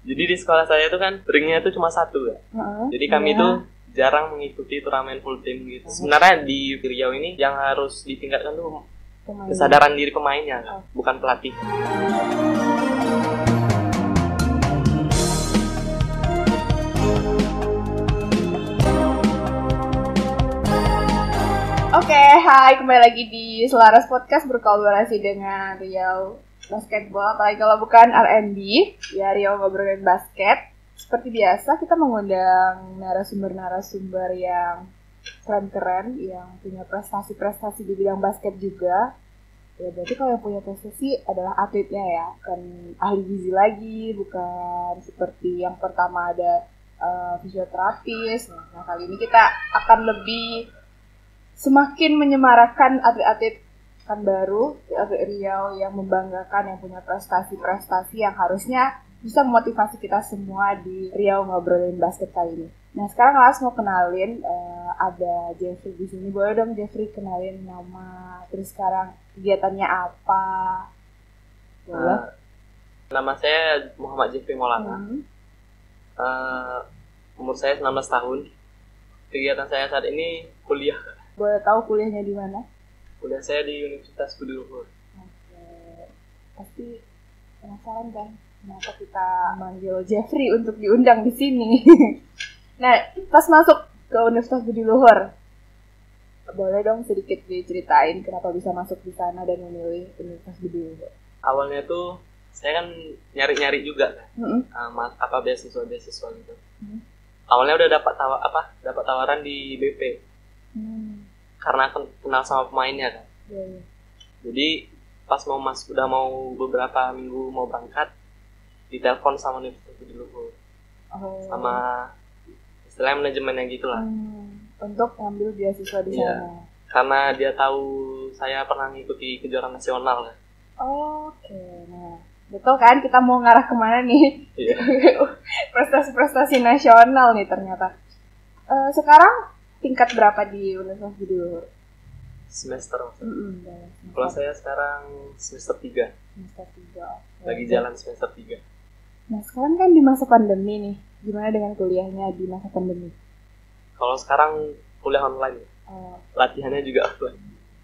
Jadi di sekolah saya itu kan ringnya itu cuma satu ya. Jadi kami itu jarang mengikuti turnamen full team gitu. Sebenarnya di Riau ini yang harus ditingkatkan tuh kesadaran diri pemainnya, bukan pelatih. Oke, hai, kembali lagi di Selaras Podcast berkolaborasi dengan Riau Basketball. Apalagi kalau bukan R&B, ya Riau ngobrolin basket. Seperti biasa, kita mengundang narasumber-narasumber yang keren-keren, yang punya prestasi-prestasi di bidang basket juga. Ya berarti kalau yang punya prestasi adalah atletnya ya, bukan ahli gizi lagi, bukan seperti yang pertama ada fisioterapis. Nah, kali ini kita akan lebih semakin menyemarakan atlet-atlet kan baru, atlet Riau yang membanggakan, yang punya prestasi-prestasi yang harusnya bisa memotivasi kita semua di Riau ngobrolin basket kali ini. Nah, sekarang Laras mau kenalin, ada Jeffrey di sini. Boleh dong Jeffrey kenalin nama, terus sekarang kegiatannya apa? Boleh? Nama saya Muhammad Jeffrey Maulana. Umur saya 19 tahun. Kegiatan saya saat ini kuliah. Boleh tahu kuliahnya di mana? Kuliah saya di Universitas Budi Luhur. Oke. Pasti penasaran kan kenapa kita manggil Jeffrey untuk diundang di sini. Nah, pas masuk ke Universitas Budi Luhur, boleh dong sedikit diceritain kenapa bisa masuk di sana dan memilih Universitas Budi Luhur? Awalnya tuh saya kan nyari-nyari juga kan, beasiswa gitu. Awalnya udah dapat tawaran di BP. Karena kenal sama pemainnya kan. Jadi pas udah mau beberapa minggu mau berangkat, ditelepon sama Universitas Budi Luhur. Sama istilahnya manajemennya gitulah. Untuk ngambil beasiswa di sana. Karena dia tahu saya pernah ngikuti kejuaraan nasional kan. Oke. Nah, betul kan kita mau ngarah kemana nih? Prestasi-prestasi nasional nih ternyata. Sekarang tingkat berapa di Universitas Budi Luhur? Semester. Kalau saya sekarang semester 3. Semester 3. Lagi jalan semester 3. Nah, sekarang kan di masa pandemi nih. Gimana dengan kuliahnya di masa pandemi? Kalau sekarang kuliah online. Latihannya juga offline.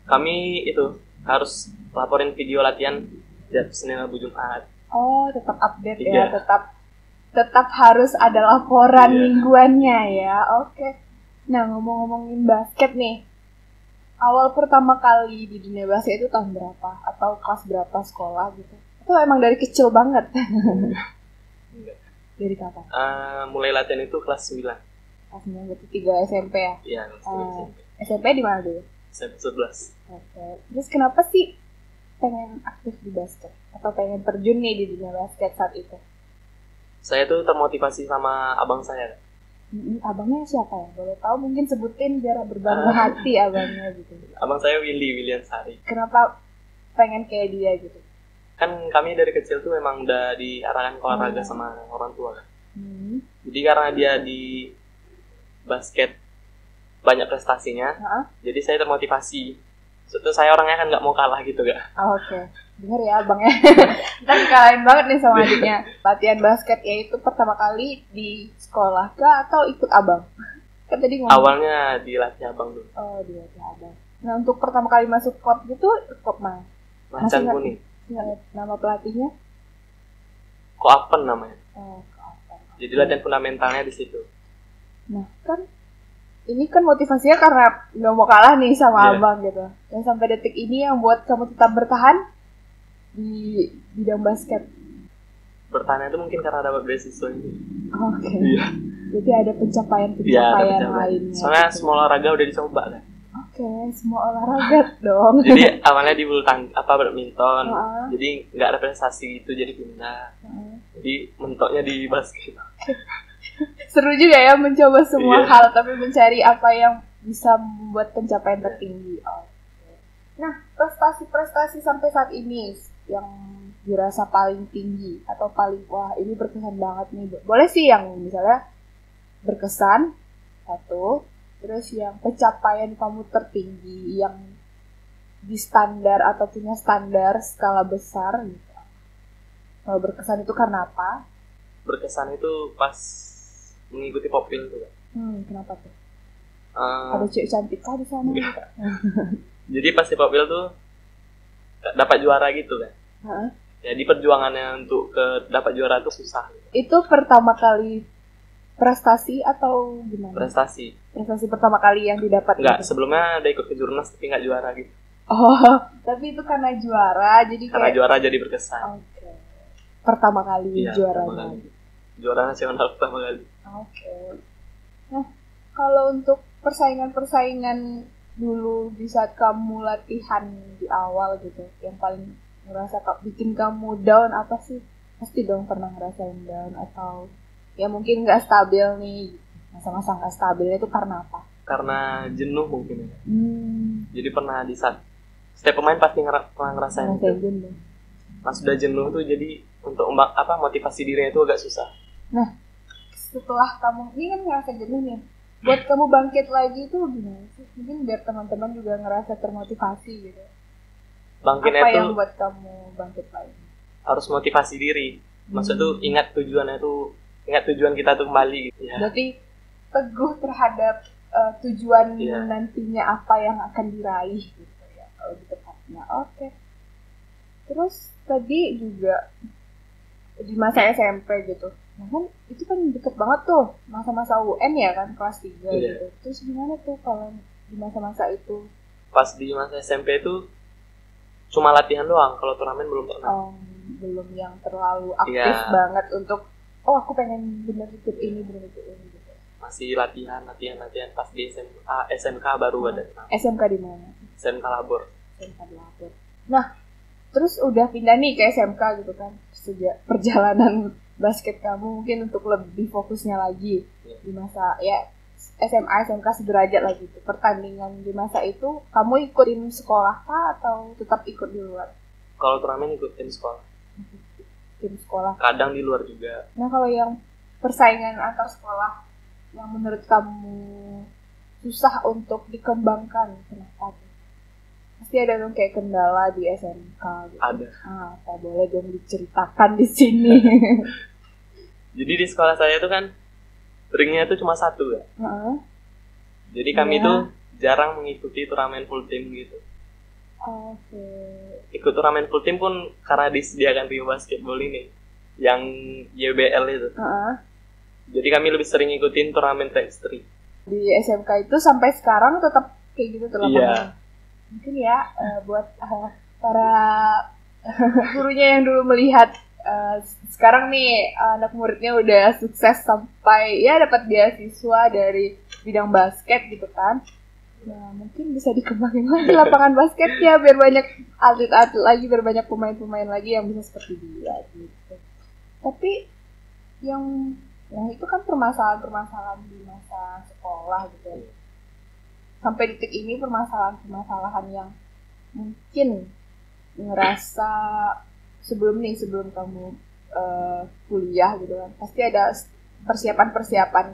Kami itu harus laporin video latihan tiap Senin Rabu Jumat. Oh, tetap update ya, tetap harus ada laporan mingguannya ya. Oke. Nah, ngomong-ngomongin basket nih, awal pertama kali di dunia basket itu tahun berapa? Atau kelas berapa sekolah gitu? Atau emang dari kecil banget? Enggak. Dari kapan? Mulai latihan itu kelas 9. Kelas 9 berarti 3 SMP ya? Iya, kelas 3 SMP. SMP di mana dulu? SMP 11. Oke. Terus kenapa sih pengen aktif di basket? Atau pengen terjun nih di dunia basket saat itu? Saya tuh termotivasi sama abang saya. Abangnya siapa ya? Boleh tahu mungkin sebutin biar berbangga hati abangnya gitu. Abang saya William Sari. Kenapa pengen kayak dia gitu? Kan kami dari kecil tuh memang udah diarahkan ke olahraga sama orang tua kan. Jadi karena dia di basket banyak prestasinya, jadi saya termotivasi. Soalnya saya orangnya kan nggak mau kalah gitu gak? Oke. Dengar ya abangnya. Ntar dikalahin banget nih sama adiknya. Latihan basket itu pertama kali di sekolah kah atau ikut abang? Kan tadi ngomong. Awalnya dilatih abang dulu. Oh, dilatih abang. Nah, untuk pertama kali masuk klub gitu, klub mana? Macan Kuning. Nama pelatihnya? Koapen namanya. Oh, Koapen. Jadi latihan fundamentalnya di situ. Nah, kan ini kan motivasinya karena nggak mau kalah nih sama abang gitu. Dan sampai detik ini yang buat kamu tetap bertahan di bidang basket. Bertahan itu mungkin karena dapat beasiswa ini. Oke. Iya. Jadi ada pencapaian lainnya. Soalnya gitu. Semua olahraga udah dicoba kan. Oke, semua olahraga dong. Jadi awalnya di bulu badminton. Jadi nggak ada prestasi gitu, jadi pindah. Jadi mentoknya di basket. Seru juga ya mencoba semua hal, tapi mencari apa yang bisa membuat pencapaian tertinggi. Nah, prestasi-prestasi sampai saat ini yang dirasa paling tinggi atau paling wah ini berkesan banget nih. Boleh sih yang misalnya berkesan satu, terus yang pencapaian kamu tertinggi yang di standar atau punya standar skala besar gitu. Kalau berkesan itu karena apa? berkesan itu pas mengikuti Popil tuh Kak. Kenapa tuh? Ada cewek cantik kah di sana? Jadi pas di Popil tuh dapat juara gitu kan. Jadi perjuangannya untuk dapat juara itu susah. Itu pertama kali prestasi atau gimana? Prestasi pertama kali yang didapat. Enggak, gitu? Sebelumnya ada ikut kejurnas tapi nggak juara gitu. Oh, tapi itu karena juara jadi karena juara jadi berkesan. Okay. Pertama kali juara. Juara nasional pertama kali. Oke. Nah, kalau untuk persaingan dulu di saat kamu latihan di awal gitu, yang paling ngerasa bikin kamu down apa sih? Pasti dong pernah ngerasain down atau ya mungkin nggak stabil nih, masa-masa nggak stabilnya itu karena apa? Karena jenuh mungkin ya. Jadi pernah di saat setiap pemain pasti pernah ngerasain jenuh. Pas sudah jenuh tuh jadi untuk motivasi dirinya itu agak susah. Nah, setelah kamu ini kan ngerasa jenuh nih, buat kamu bangkit lagi itu gimana sih? Mungkin biar teman-teman juga ngerasa termotivasi gitu. Bangkitnya apa yang buat kamu bangkit lagi? Harus motivasi diri. Maksud tuh ingat tujuan kita tuh kembali gitu ya. Berarti teguh terhadap tujuan nantinya apa yang akan diraih gitu ya, kalau di tepatnya. Oke. Terus tadi juga di masa SMP gitu. Nah kan itu kan deket banget tuh masa-masa UN ya kan, kelas 3 gitu. Terus gimana tuh kalau di masa-masa itu? Pas di masa SMP itu cuma latihan doang, kalau turnamen belum pernah. Belum yang terlalu aktif banget untuk aku pengen bener ikut ini gitu. Masih latihan pas di SMK baru ada. SMK di mana? SMK Labor. Nah, terus udah pindah nih ke SMK gitu kan. Sejak perjalanan basket kamu mungkin untuk lebih fokusnya lagi di masa SMA, SMK sederajat lagi gitu. Pertandingan di masa itu kamu ikutin sekolah kah atau tetap ikut di luar? Kalau turnamen ikutin sekolah. Tim sekolah. Kadang di luar juga. Nah, kalau yang persaingan antar sekolah yang menurut kamu susah untuk dikembangkan, kenapa tuh? Pasti ada dong kayak kendala di SMK gitu. Ada. Apa boleh dong diceritakan di sini? Jadi di sekolah saya itu kan ringnya itu cuma satu ya. Jadi kami tuh jarang mengikuti turnamen full team gitu. Oke. Ikut turnamen full team pun karena disediakan Rio Basketball ini yang YBL itu. Jadi kami lebih sering ngikutin turnamen Track3. Di SMK itu sampai sekarang tetap kayak gitu tuh lapangan. Mungkin ya buat para gurunya yang dulu melihat sekarang nih anak muridnya udah sukses sampai dapat beasiswa dari bidang basket gitu kan. Nah, mungkin bisa dikembangin lagi lapangan basketnya biar banyak atlet-atlet lagi, biar banyak pemain-pemain lagi yang bisa seperti dia gitu. Tapi yang itu kan permasalahan-permasalahan di masa sekolah gitu. Sampai detik ini permasalahan-permasalahan yang mungkin ngerasa sebelum kamu kuliah gitu kan. Pasti ada persiapan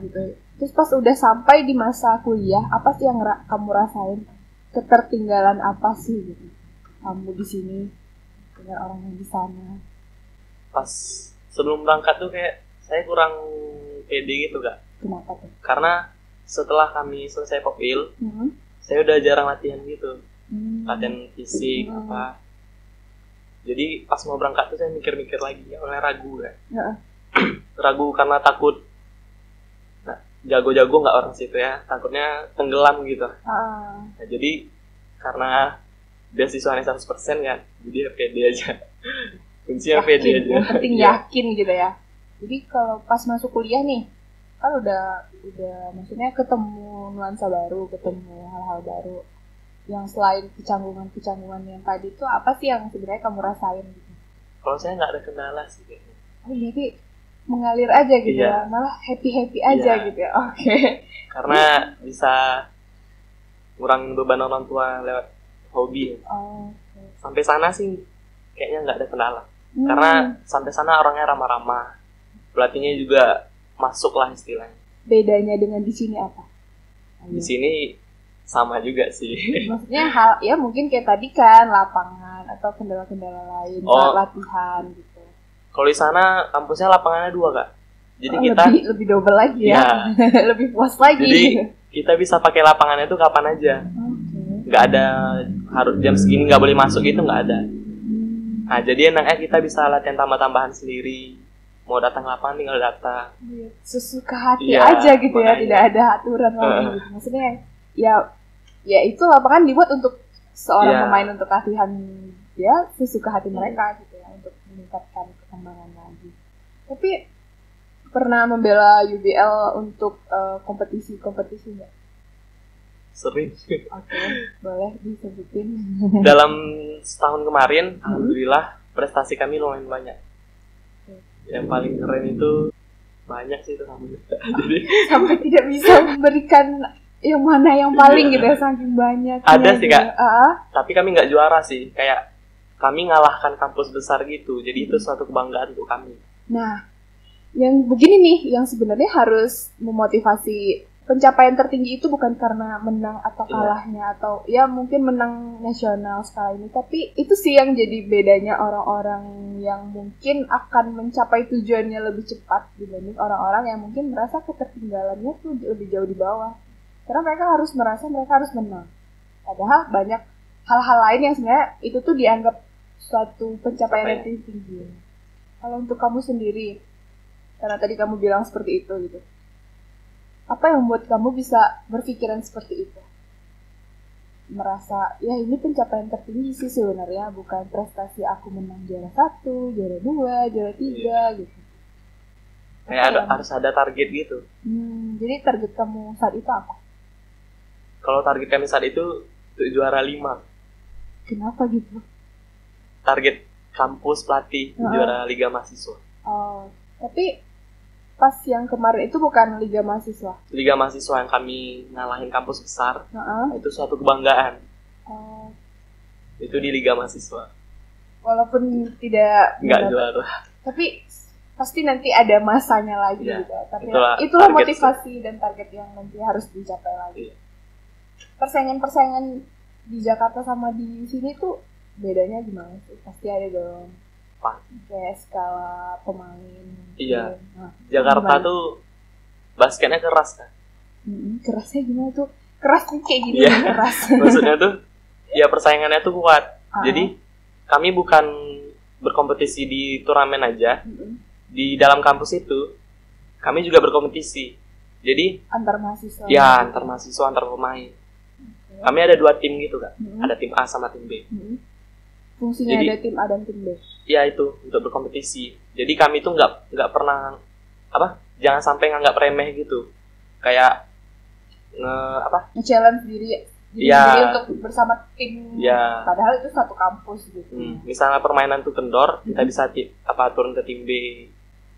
gitu. Terus pas udah sampai di masa kuliah, apa sih yang kamu rasain? Ketertinggalan apa sih gitu? Kamu di sini dengan orang yang di sana. Pas sebelum berangkat tuh kayak saya kurang pede gitu Kak. Kenapa tuh? Karena setelah kami selesai Popil, saya udah jarang latihan gitu. Latihan fisik apa. Jadi pas mau berangkat tuh saya mikir-mikir lagi, awalnya ragu kan. Ragu karena takut jago-jago nggak orang situ ya, takutnya tenggelam gitu. Nah, jadi karena beasiswanya 100% kan, jadi pede aja. Kuncinya pede aja. Yang penting yakin gitu ya. Jadi kalau pas masuk kuliah nih, kan udah maksudnya ketemu nuansa baru, ketemu hal-hal baru. Yang selain kecanggungan yang tadi itu apa sih yang sebenarnya kamu rasain gitu? Kalau saya nggak ada kendala sih kayaknya. Jadi mengalir aja gitu ya, malah happy aja gitu ya. Oke. Karena bisa ngurangin beban orang tua lewat hobi. Sampai sana sih kayaknya nggak ada kendala. Karena sampai sana orangnya ramah-ramah, pelatihnya juga masuk lah istilahnya. Bedanya dengan di sini apa? Di sini sama juga sih. Maksudnya mungkin kayak tadi kan lapangan atau kendala-kendala lain saat latihan gitu. Kalau di sana kampusnya lapangannya 2 Kak. Jadi kita lebih double lagi ya. Lebih puas lagi. Jadi kita bisa pakai lapangannya tuh kapan aja. Nggak ada harus jam segini nggak boleh masuk gitu, nggak ada. Nah jadi enaknya kita bisa latihan tambah-tambahan sendiri. Mau datang lapangan tinggal datang. Sesuka hati aja gitu makanya. Ya, tidak ada aturan lagi gitu. Maksudnya ya itu lapangan dibuat untuk seorang pemain untuk latihan ya sesuka hati mereka gitu ya, untuk meningkatkan perkembangan lagi. Tapi pernah membela UBL untuk kompetisi nggak? Sering. Oke, boleh disebutin. Dalam setahun kemarin, alhamdulillah prestasi kami lumayan banyak. Yang paling keren itu banyak sih itu jadi sampai tidak bisa memberikan yang mana yang paling gitu ya, saking banyak. Ada sih Kak, tapi kami nggak juara sih, kayak kami ngalahkan kampus besar gitu, jadi itu suatu kebanggaan untuk kami. Nah, yang begini nih, yang sebenarnya harus memotivasi. Pencapaian tertinggi itu bukan karena menang atau kalahnya atau ya mungkin menang nasional sekali ini, tapi itu sih yang jadi bedanya orang-orang yang mungkin akan mencapai tujuannya lebih cepat dibanding orang-orang yang mungkin merasa ketertinggalannya tuh lebih jauh di bawah. Karena mereka harus merasa mereka harus menang. Padahal banyak hal-hal lain yang sebenarnya itu tuh dianggap suatu pencapaian yang tinggi. Kalau untuk kamu sendiri, karena tadi kamu bilang seperti itu gitu. Apa yang membuat kamu bisa berpikiran seperti itu? Merasa, ya ini pencapaian tertinggi sih sebenarnya, bukan prestasi aku menang juara 1, juara 2, juara 3 gitu. Kayak harus ada target gitu. Jadi target kamu saat itu apa? Kalau target kami saat itu juara 5. Kenapa gitu? Target kampus pelatih juara Liga Mahasiswa. Oh, tapi pas yang kemarin itu bukan Liga Mahasiswa. Liga Mahasiswa yang kami ngalahin kampus besar. Itu suatu kebanggaan. Itu di Liga Mahasiswa. Walaupun tidak juara. Tapi pasti nanti ada masanya lagi gitu. Tapi itulah motivasi dan target yang nanti harus dicapai lagi. Persaingan di Jakarta sama di sini tuh bedanya gimana sih? Pasti ada dong. Kayak skala pemain. Iya. Jakarta tuh basketnya keras kan. Kerasnya gimana tuh? Keras nih kayak gini keras. Maksudnya tuh ya persaingannya tuh kuat. Jadi kami bukan berkompetisi di turnamen aja. Di dalam kampus itu kami juga berkompetisi. Jadi antar mahasiswa. Ya, antar mahasiswa, antar pemain. Kami ada 2 tim gitu kan. Ada tim A sama tim B. Fungsinya ada tim A dan tim B. Ya itu untuk berkompetisi. Jadi kami tuh nggak pernah jangan sampai nganggap remeh gitu. Kayak nge-challenge diri untuk bersama tim. Padahal itu satu kampus gitu. Misalnya permainan tuh kendor, kita bisa turun ke tim B.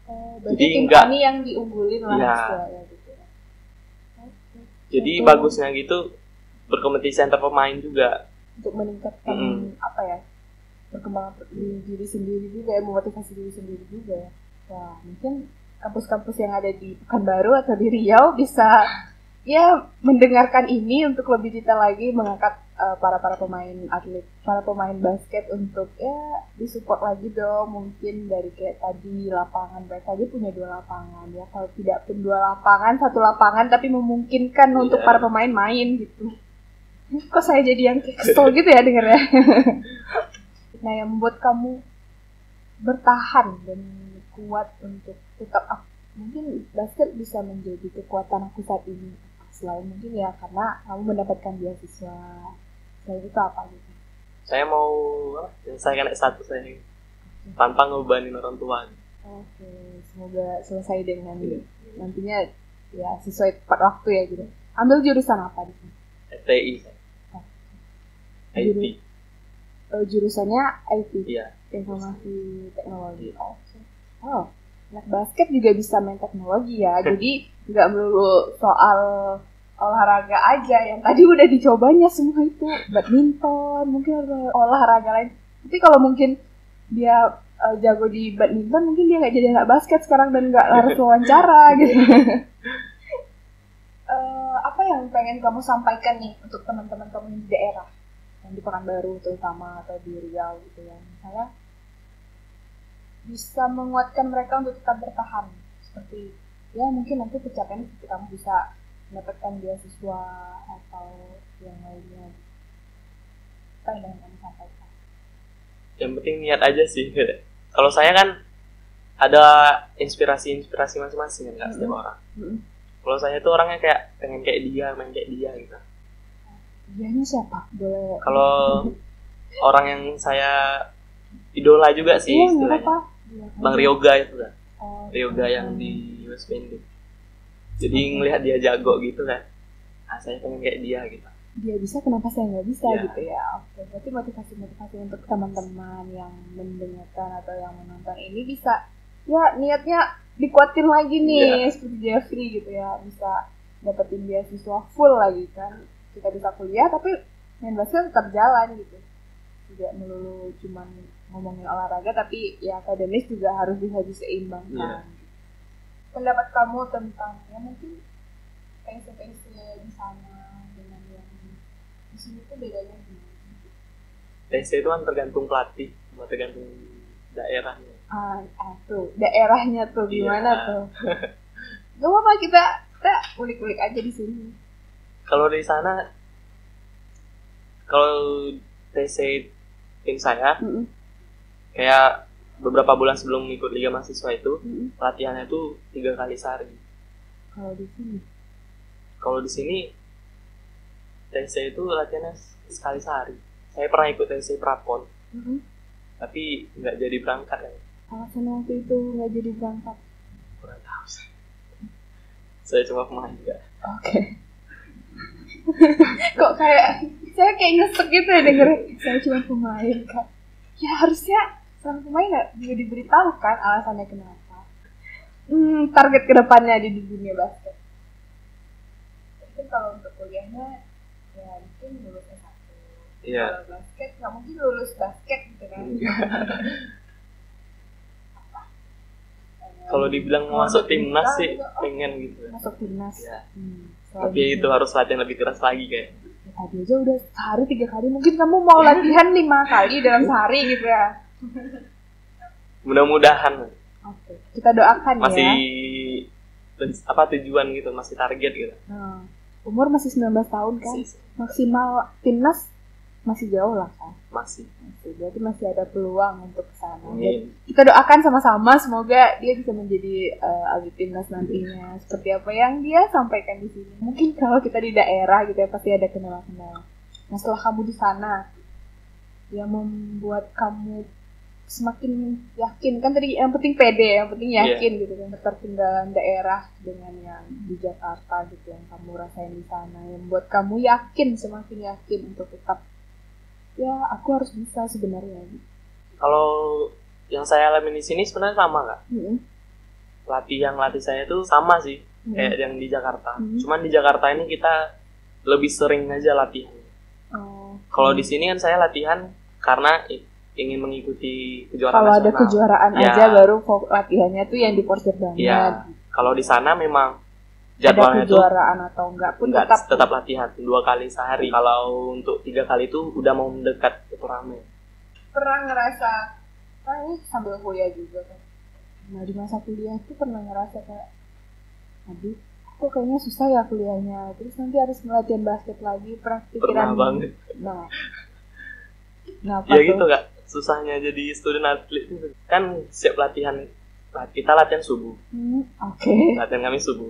Berarti jadi tim kami yang diunggulin lah gitu. Jadi bagusnya gitu berkompetisi antar pemain juga untuk meningkatkan perkembangan diri sendiri juga ya, memotivasi diri sendiri juga ya. Wah, mungkin kampus-kampus yang ada di Pekanbaru atau di Riau bisa ya mendengarkan ini untuk lebih detail lagi, mengangkat para pemain atlet, para pemain basket untuk ya disupport lagi dong. Mungkin dari kayak tadi lapangan, mereka aja punya 2 lapangan ya, kalau tidak pun 2 lapangan, 1 lapangan tapi memungkinkan untuk para pemain main gitu. Kok saya jadi yang kesel gitu ya dengarnya. Nah, yang membuat kamu bertahan dan kuat untuk tetap mungkin basket bisa menjadi kekuatan aku saat ini. Selain mungkin ya karena kamu mendapatkan beasiswa. Selain itu apa gitu? Saya mau selesaikan S1 saya tanpa ngebebanin orang tua. Oke, semoga selesai dengan nantinya ya sesuai tepat waktu ya gitu. Ambil jurusan apa di sini? FTI. IT. Jurusannya IT. Iya. Informasi teknologi. Oh, anak basket juga bisa main teknologi ya. Jadi nggak melulu soal olahraga aja. Yang tadi udah dicobanya semua itu. Badminton, mungkin ada olahraga lain. Tapi kalau mungkin dia jago di badminton, mungkin dia nggak jadi anak basket sekarang dan nggak harus wawancara gitu. Apa yang pengen kamu sampaikan nih untuk teman-teman kamu di daerah? Yang di Pekanbaru terutama atau di Riau gitu ya, misalnya bisa menguatkan mereka untuk tetap bertahan seperti ya mungkin nanti pencapaian kamu bisa mendapatkan beasiswa atau yang lainnya. Apa yang kamu sampaikan? Yang penting niat aja sih. Kalau saya kan ada inspirasi masing-masing kan setiap orang. Kalau saya tuh orangnya kayak pengen kayak dia, main kayak dia gitu. Dianya siapa? Boleh. Kalau orang yang saya idola juga sih istilahnya. Bang Ryoga itu kan. Ryoga yang di West Bandung. Jadi ngelihat dia jago gitu kan. Saya pengen kayak dia gitu. Dia bisa, kenapa saya nggak bisa gitu ya. Oke, berarti motivasi untuk teman-teman yang mendengarkan atau yang menonton ini bisa ya niatnya dikuatin lagi nih seperti Jeffrey gitu ya, bisa dapetin beasiswa full lagi kan. Kita bisa kuliah tapi main basket tetap jalan gitu. Tidak melulu cuman ngomongin olahraga tapi ya akademis juga harus bisa diseimbangkan. Pendapat kamu tentang ya mungkin PSC di sana dengan yang di sini tuh bedanya gimana? PSC itu kan tergantung pelatih, tergantung daerahnya. Tuh daerahnya tuh gimana tuh? Gak apa-apa, kita ulik-ulik aja di sini. Kalau di sana, kalau PSC tim saya, kayak beberapa bulan sebelum ikut Liga Mahasiswa itu, latihannya tuh 3 kali sehari. Kalau di sini TC itu latihannya sekali sehari. Saya pernah ikut TC Prapon, tapi nggak jadi berangkat ya. Alasan waktu itu nggak jadi berangkat? Kurang tahu sih. Saya cuma pemain juga. Oke. Kok saya kayak nyesek gitu ya denger saya cuma pemain kan? Ya harusnya sama pemain nggak juga diberitahu kan alasannya kenapa. Target kedepannya di dunia basket. Mungkin kalau untuk kuliahnya ya mungkin lulus S1. Kalau basket nggak mungkin lulus basket gitu kan. Kalau dibilang masuk timnas sih pengen gitu. Masuk timnas. Ya. Tapi itu harus latihan lebih keras lagi kayak. Tadi aja udah sehari 3 kali, mungkin kamu mau latihan 5 kali dalam sehari gitu ya. Mudah-mudahan. Oke, kita doakan masih, ya. Masih tujuan gitu, masih target gitu. Umur masih 19 tahun kan? Maksimal timnas masih jauh lah kan? Masih. Berarti masih ada peluang untuk kesana. Kita doakan sama-sama semoga dia bisa menjadi atlet timnas nantinya. Seperti apa yang dia sampaikan di sini. Mungkin kalau kita di daerah gitu ya pasti ada kendala-kendala. Nah setelah kamu di sana, yang membuat kamu semakin yakin kan tadi yang penting pede, yang penting yakin gitu kan. Ketertinggalan daerah dengan yang di Jakarta gitu yang kamu rasain di sana, yang membuat kamu yakin, semakin yakin untuk tetap ya aku harus bisa sebenarnya. Kalau yang saya alami di sini sebenarnya sama nggak? Yang latih saya itu sama sih kayak yang di Jakarta. Cuman di Jakarta ini kita lebih sering aja latihan. Kalau di sini kan saya latihan karena ingin mengikuti kejuaraan kalau nasional. Ada kejuaraan aja baru latihannya tuh yang diporsir banget. Iya. Kalau di sana memang jadwalnya itu kejuaraan atau enggak pun tetap latihan 2 kali sehari. Kalau untuk 3 kali itu udah mau mendekat ke turnamen. Pernah ngerasa ini sambil kuliah juga kan. Nah di masa kuliah itu pernah ngerasa kayak aduh kok kayaknya susah ya kuliahnya, terus nanti harus latihan basket lagi, pernah banget. Nah ya gitu Kak, susahnya jadi student atlet itu kan siap latihan, kita latihan subuh. Latihan kami subuh.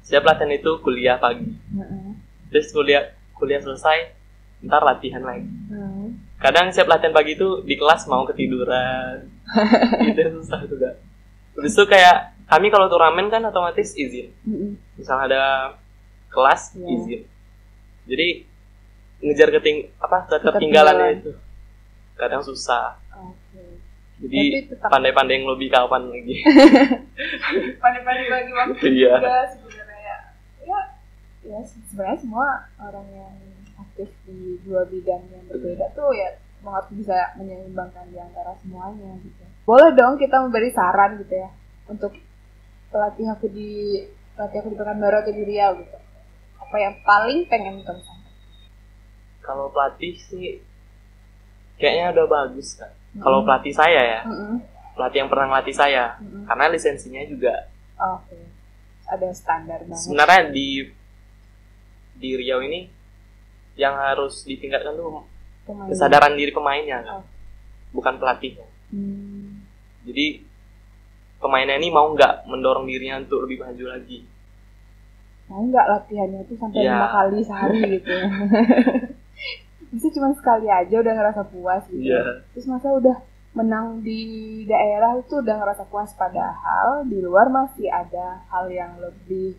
Siap latihan itu kuliah pagi. Terus kuliah selesai, ntar latihan lagi. Kadang siap latihan pagi itu di kelas mau ketiduran. Itu susah juga. Terus itu kayak kami kalau turnamen kan otomatis izin. Misalnya ada kelas izin. Jadi ngejar ketertinggalannya itu kadang susah. Jadi pandai-pandai yang lebih kapan lagi. Pandai-pandai lagi waktu juga sebenarnya. Ya sebenarnya semua orang yang aktif di 2 bidang yang berbeda tuh ya harus bisa menyeimbangkan di antara semuanya gitu. Boleh dong kita memberi saran gitu ya untuk pelatih aku di Pekanbaru atau di Riau gitu. Apa yang paling pengen kamu sampaikan? Kalau pelatih sih kayaknya udah bagus kan. Kalau pelatih saya ya, pelatih yang pernah ngelatih saya. Karena lisensinya juga ada standar banget. Sebenarnya di Riau ini yang harus ditingkatkan tuh kesadaran diri pemainnya, bukan pelatihnya. Jadi pemainnya ini mau nggak mendorong dirinya untuk lebih maju lagi. Mau nggak latihannya tuh sampai 5 kali sehari gitu. Bisa cuma sekali aja udah ngerasa puas gitu. Terus masa udah menang di daerah itu udah ngerasa puas, padahal di luar masih ada hal yang lebih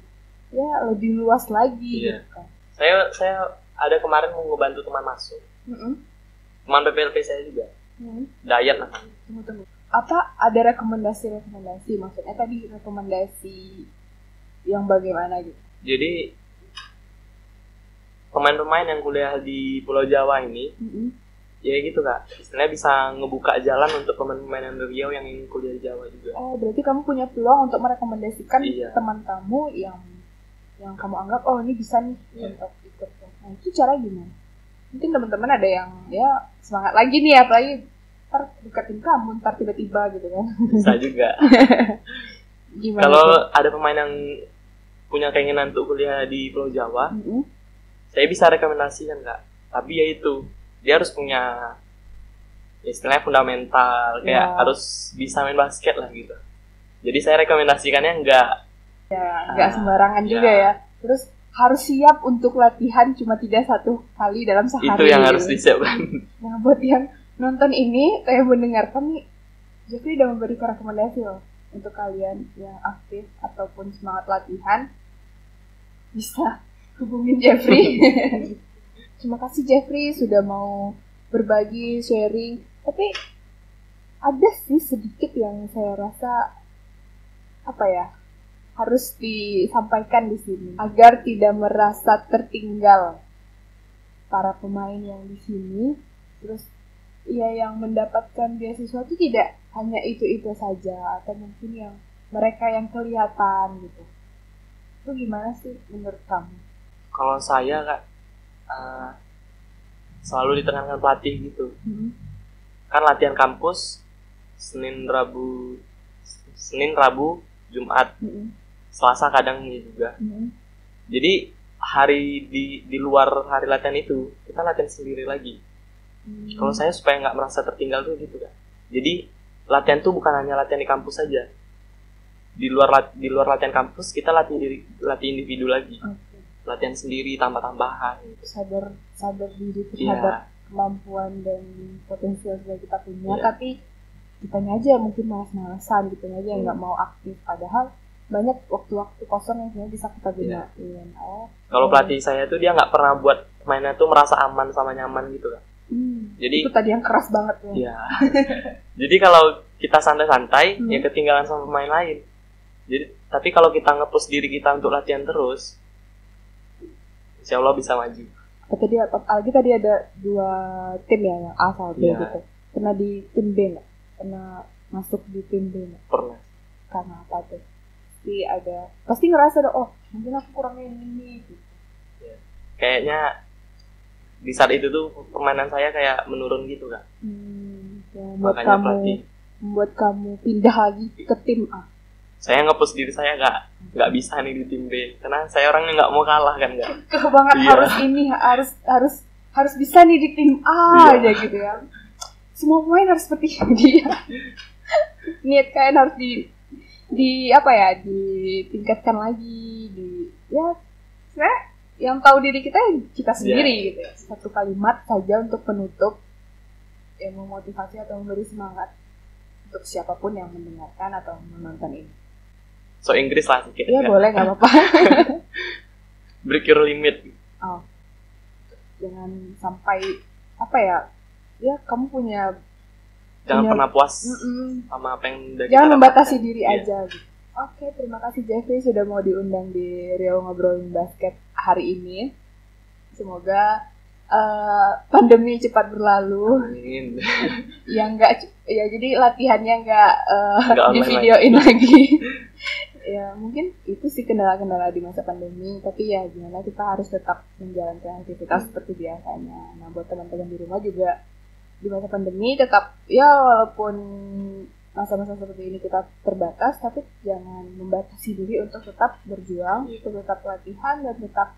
luas lagi gitu kan. Saya ada kemarin mau ngebantu teman masuk. Teman PPLP saya juga. Dayat namanya. Tunggu. Apa ada rekomendasi? Maksudnya tadi rekomendasi yang bagaimana gitu? Jadi pemain-pemain yang kuliah di Pulau Jawa ini, ya gitu Kak, istilahnya bisa ngebuka jalan untuk pemain-pemain yang dari Riau yang ingin kuliah di Jawa juga. Oh, berarti kamu punya peluang untuk merekomendasikan teman kamu yang kamu anggap ini bisa nih untuk ikut. Nah, itu cara gimana? Mungkin teman-teman ada yang semangat lagi nih, apalagi ntar deketin kamu, ntar tiba-tiba gitu kan. Bisa juga. Kalau ada pemain yang punya keinginan untuk kuliah di Pulau Jawa, saya bisa rekomendasikan Kak. Tapi ya itu, dia harus punya istilahnya fundamental, kayak harus bisa main basket lah gitu. Jadi saya rekomendasikannya nggak sembarangan juga ya. Terus harus siap untuk latihan cuma tidak 1 kali dalam sehari. Itu yang harus disiapkan. Nah, buat yang nonton ini, kayak mendengarkan nih, Jeffrey udah memberikan rekomendasi loh untuk kalian yang aktif ataupun semangat latihan, bisa hubungin Jeffrey. Terima kasih Jeffrey sudah mau berbagi, sharing. Tapi ada sih sedikit yang saya rasa harus disampaikan di sini agar tidak merasa tertinggal para pemain yang di sini. Terus yang mendapatkan beasiswa itu tidak hanya itu saja, atau mungkin yang mereka yang kelihatan gitu. Itu gimana sih menurut kamu? Kalau saya Kak, selalu ditekankan pelatih gitu. Kan latihan kampus Senin, Rabu, Jumat, Selasa kadang juga. Jadi hari di luar hari latihan itu kita latihan sendiri lagi. Kalau saya supaya nggak merasa tertinggal tuh gitu Kak. Jadi latihan tuh bukan hanya latihan di kampus saja. Di luar latihan kampus kita latih individu lagi. Latihan sendiri, tambah-tambahan gitu. Sadar diri terhadap kemampuan dan potensial yang kita punya, tapi kitanya aja mungkin malas-malasan, kitanya aja nggak mau aktif, padahal banyak waktu-waktu kosong yang sebenarnya bisa kita gunain. Kalau pelatih saya tuh dia nggak pernah buat mainnya tuh merasa aman sama nyaman gitu Kak. Jadi itu tadi yang keras banget ya. Iya. Jadi kalau kita santai-santai, ya ketinggalan sama pemain lain. Jadi tapi kalau kita nge-push diri kita untuk latihan terus, insya Allah bisa maju. Apalagi tadi ada 2 tim ya, yang A sama B gitu. Pernah di tim B nggak? Pernah masuk di tim B nggak? Pernah. Karena apa tuh? Pasti ngerasa mungkin aku kurangnya ini gitu. Kayaknya di saat itu tuh permainan saya kayak menurun gitu Kak. Membuat kamu pindah lagi ke tim A. Saya nge-push diri saya nggak bisa nih di tim B karena saya orangnya nggak mau kalah kan Kak. Kekeh banget harus bisa nih di tim A aja gitu ya. Semua pemain harus seperti dia. Niat kalian harus ditingkatkan lagi, sebenarnya yang tahu diri kita sendiri gitu ya. 1 kalimat saja untuk penutup yang memotivasi atau memberi semangat untuk siapapun yang mendengarkan atau menonton ini. So Inggris lah sedikit. Iya boleh, nggak apa-apa. Break your limit. Jangan sampai kamu punya. Jangan pernah puas sama apa yang udah jangan membatasi diri aja gitu. Oke, terima kasih Jeffrey sudah mau diundang di Riau Ngobrolin Basket hari ini. Semoga pandemi cepat berlalu. Amin. Jadi latihannya nggak di videoin lagi. Ya mungkin itu sih kendala-kendala di masa pandemi. Tapi ya gimana, kita harus tetap menjalankan aktivitas seperti biasanya. Nah buat teman-teman di rumah juga di masa pandemi tetap walaupun masa-masa seperti ini kita terbatas, tapi jangan membatasi diri untuk tetap berjuang, untuk tetap latihan dan tetap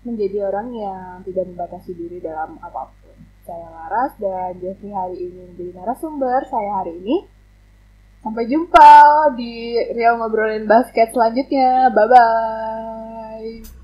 menjadi orang yang tidak membatasi diri dalam apapun. Saya Laras dan Jeffrey hari ini menjadi narasumber saya hari ini. Sampai jumpa di Riau Ngobrolin Basket selanjutnya. Bye-bye.